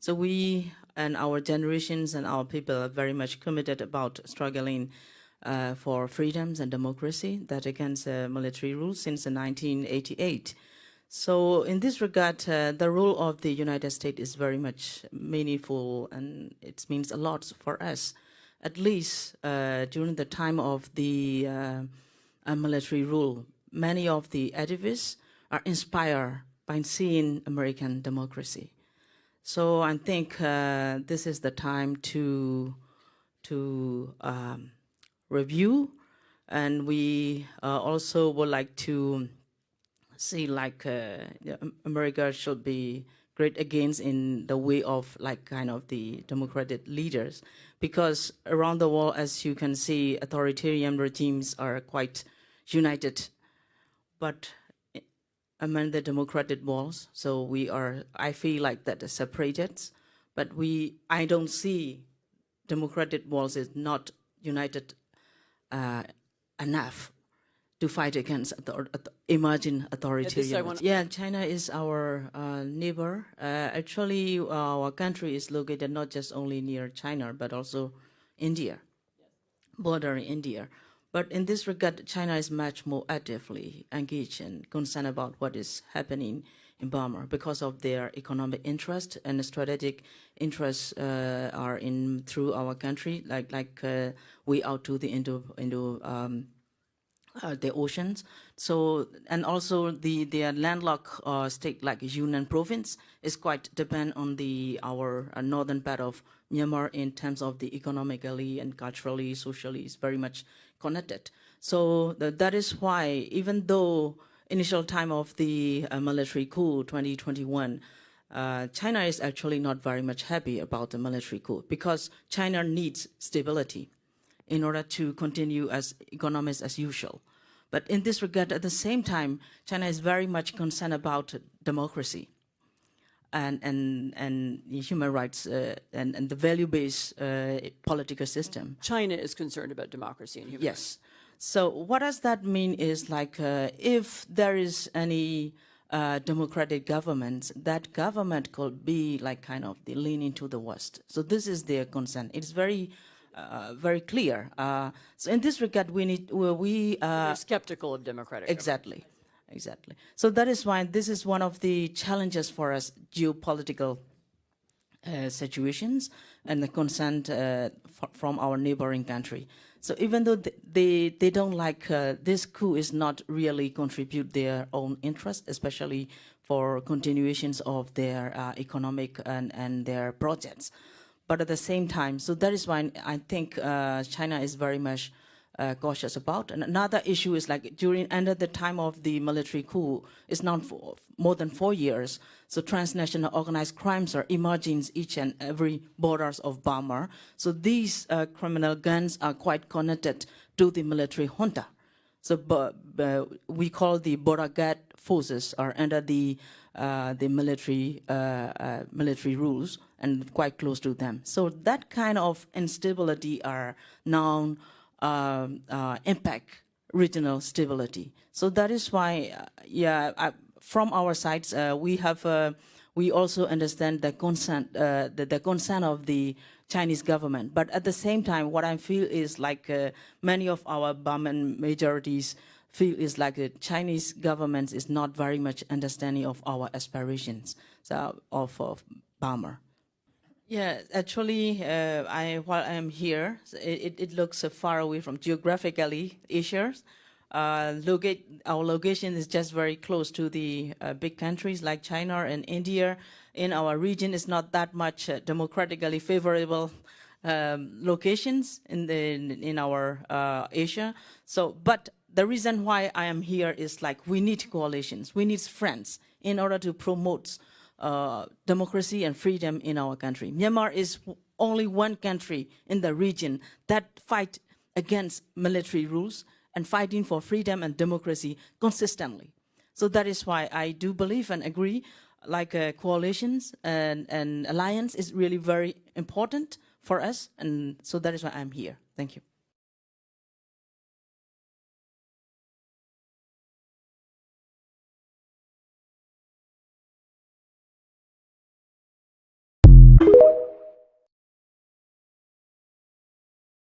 So we and our generations and our people are very much committed about struggling for freedoms and democracy that against military rule since 1988. So in this regard, the role of the United States is very much meaningful, and it means a lot for us. At least during the time of the military rule, many of the activists are inspired by seeing American democracy. So I think this is the time to review, and we also would like to see like America should be great against in the way of like kind of the democratic leaders, because around the world, as you can see, authoritarian regimes are quite united, but among the democratic walls, so we are, I feel like that separated, but I don't see democratic walls is not united enough to fight against emerging authoritarian. Yeah, China is our neighbor. Actually, our country is located not just only near China, but also India, bordering India. But in this regard, China is much more actively engaged and concerned about what is happening in Burma because of their economic interest and strategic interests are in through our country, like way out to the the oceans. So, and also their landlocked state like Yunnan province is quite dependent on our northern part of Myanmar in terms of the economically and culturally, socially is very much connected. So that is why, even though initial time of the military coup 2021, China is actually not very much happy about the military coup because China needs stability in order to continue as economics as usual. But in this regard, at the same time, China is very much concerned about democracy and human rights and the value-based political system. China is concerned about democracy and human rights. Yes. So what does that mean is like if there is any democratic government, that government could be like kind of the leaning to the West. So this is their concern. It's very clear. So in this regard, they're skeptical of democratic government. Exactly. So that is why this is one of the challenges for us, geopolitical situations and the concern from our neighboring country. So even though they don't like this coup is not really contribute their own interest, especially for continuations of their economic and their projects. But at the same time, so that is why I think China is very much cautious about. And another issue is like under the time of the military coup, it's now for more than 4 years. So transnational organized crimes are emerging each and every borders of Burma. So these criminal gangs are quite connected to the military junta. So we call the Boragat forces are under the military rules and quite close to them. So that kind of instability are now impact regional stability. So that is why, from our sides, we also understand the concern of the Chinese government. But at the same time, what I feel is like many of our Burman majorities feel is like the Chinese government is not very much understanding of our aspirations of Burma. Yeah, actually, while I'm here, it looks far away from geographically Asia. Our location is just very close to the big countries like China and India. In our region, it's not that much democratically favorable locations in our Asia. So, but the reason why I am here is like we need coalitions, we need friends in order to promote democracy and freedom in our country. Myanmar is only one country in the region that fight against military rules and fighting for freedom and democracy consistently. So that is why I do believe and agree like coalitions and alliance is really very important for us. And so that is why I'm here. Thank you.